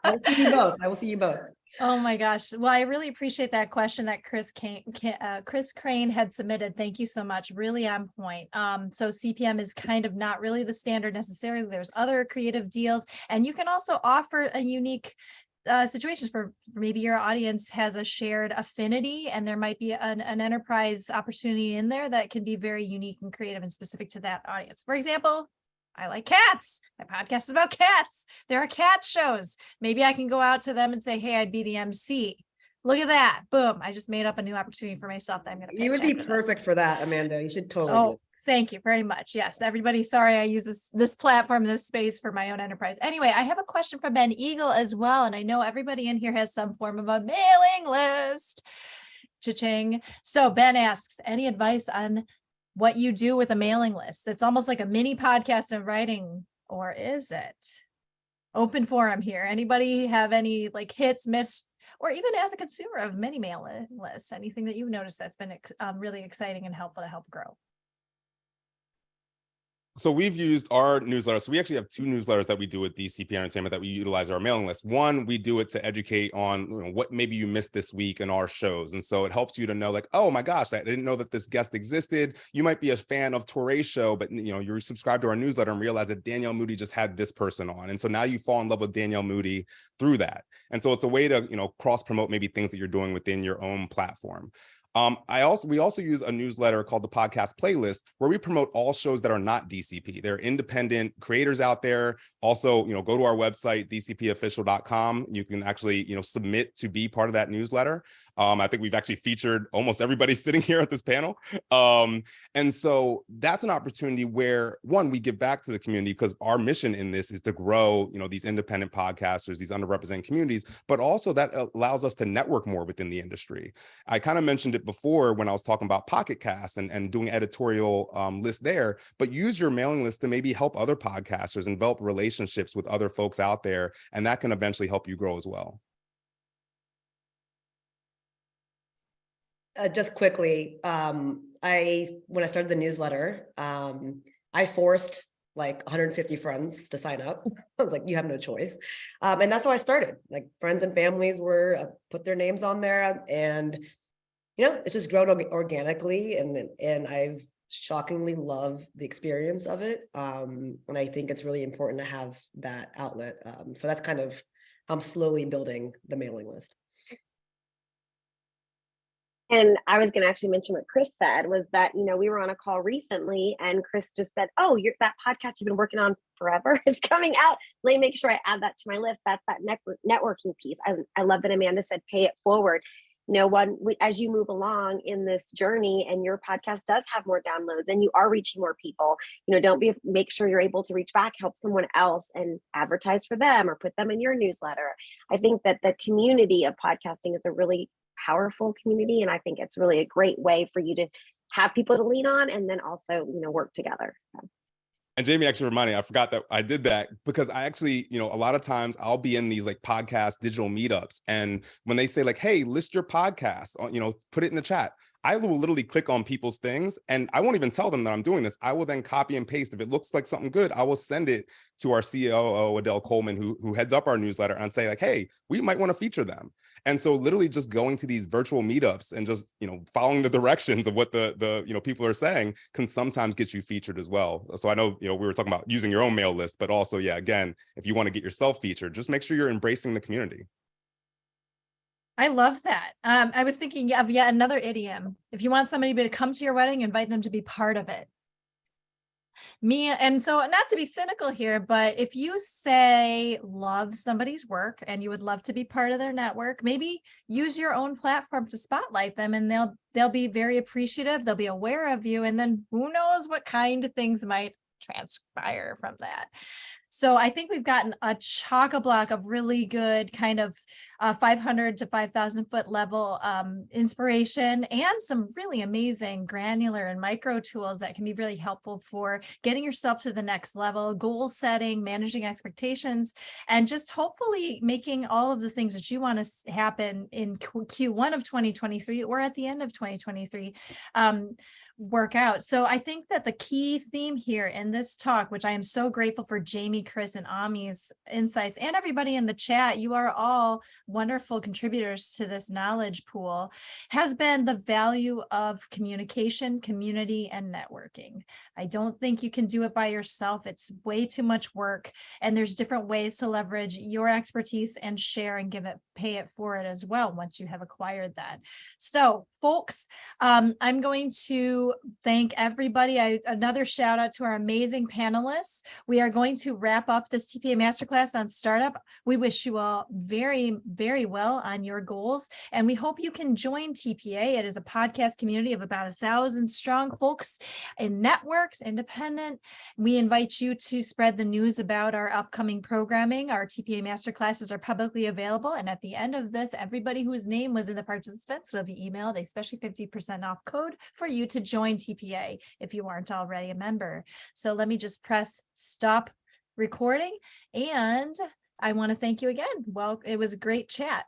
I will see you both. Oh my gosh. Well, I really appreciate that question that Chris Crane had submitted. Thank you so much. Really on point. So CPM is kind of not really the standard necessarily. There's other creative deals, and you can also offer a unique situations for maybe your audience has a shared affinity, and there might be an enterprise opportunity in there that can be very unique and creative and specific to that audience. For example, I like cats. My podcast is about cats. There are cat shows. Maybe I can go out to them and say, hey, I'd be the MC. Look at that. Boom. I just made up a new opportunity for myself that I'm going to. You would be perfect for that, Amanda. You should totally do it. Thank you very much. Yes, everybody. Sorry, I use this platform, this space for my own enterprise. Anyway, I have a question from Ben Eagle as well. And I know everybody in here has some form of a mailing list. Cha-ching. So Ben asks, any advice on what you do with a mailing list? It's almost like a mini podcast of writing, or is it? Open forum here. Anybody have any like hits, miss, or even as a consumer of many mailing lists, anything that you've noticed that's been really exciting and helpful to help grow? So we've used our newsletter. So we actually have 2 newsletters that we do with DCP Entertainment that we utilize our mailing list. One, we do it to educate on what maybe you missed this week in our shows. And so it helps you to know like, oh my gosh, I didn't know that this guest existed. You might be a fan of Torre's show, but you're subscribed to our newsletter and realize that Danielle Moody just had this person on. And so now you fall in love with Danielle Moody through that. And so it's a way to, cross promote maybe things that you're doing within your own platform. We also use a newsletter called the Podcast Playlist, where we promote all shows that are not DCP. They're independent creators out there. Also, go to our website, dcpofficial.com. You can actually, submit to be part of that newsletter. I think we've actually featured almost everybody sitting here at this panel. And so that's an opportunity where, one, we give back to the community because our mission in this is to grow, these independent podcasters, these underrepresented communities, but also that allows us to network more within the industry. I kind of mentioned it before when I was talking about Pocket Cast and doing editorial lists there, but use your mailing list to maybe help other podcasters and develop relationships with other folks out there. And that can eventually help you grow as well. Just quickly, when I started the newsletter, I forced like 150 friends to sign up. I was like, you have no choice. And that's how I started. Like friends and families put their names on there, and it's just grown organically, and I've shockingly loved the experience of it. And I think it's really important to have that outlet. So that's kind of, I'm slowly building the mailing list. And I was going to actually mention what Chris said was that, we were on a call recently and Chris just said, oh, that podcast you've been working on forever is coming out. Let me make sure I add that to my list. That's that networking piece. I love that Amanda said, pay it forward. As you move along in this journey and your podcast does have more downloads and you are reaching more people, make sure you're able to reach back, help someone else and advertise for them or put them in your newsletter. I think that the community of podcasting is a really powerful community. And I think it's really a great way for you to have people to lean on and then also, work together. So. And Jamie actually reminded me, I forgot that I did that because I actually, a lot of times I'll be in these like podcast digital meetups. And when they say like, hey, list your podcast, put it in the chat. I will literally click on people's things and I won't even tell them that I'm doing this. I will then copy and paste. If it looks like something good, I will send it to our COO, Adele Coleman, who heads up our newsletter, and say like, hey, we might want to feature them. And so literally just going to these virtual meetups and just, following the directions of what the people are saying can sometimes get you featured as well. So I know, we were talking about using your own mail list, but also, yeah, again, if you want to get yourself featured, just make sure you're embracing the community. I love that. I was thinking of yet another idiom. If you want somebody to come to your wedding, invite them to be part of it. And so not to be cynical here, but if you say love somebody's work and you would love to be part of their network, maybe use your own platform to spotlight them, and they'll be very appreciative. They'll be aware of you, and then who knows what kind of things might transpire from that. So I think we've gotten a chock-a-block of really good kind of 500 to 5,000 foot level inspiration and some really amazing granular and micro tools that can be really helpful for getting yourself to the next level, goal setting, managing expectations, and just hopefully making all of the things that you want to happen in Q1 of 2023 or at the end of 2023 work out. So I think that the key theme here in this talk, which I am so grateful for Jaime, Chris, and Ami's insights, and everybody in the chat, you are all wonderful contributors to this knowledge pool, has been the value of communication, community, and networking. I don't think you can do it by yourself. It's way too much work, and there's different ways to leverage your expertise and share and pay it forward as well once you have acquired that. So folks, I'm going to thank everybody. Another shout out to our amazing panelists. We are going to wrap wrap up this TPA Masterclass on startup. We wish you all very, very well on your goals. And we hope you can join TPA. It is a podcast community of about 1,000 strong folks in networks, independent. We invite you to spread the news about our upcoming programming. Our TPA Masterclasses are publicly available. And at the end of this, everybody whose name was in the participants will be emailed a special 50% off code for you to join TPA if you aren't already a member. So let me just press stop recording, and I want to thank you again. Well, it was a great chat.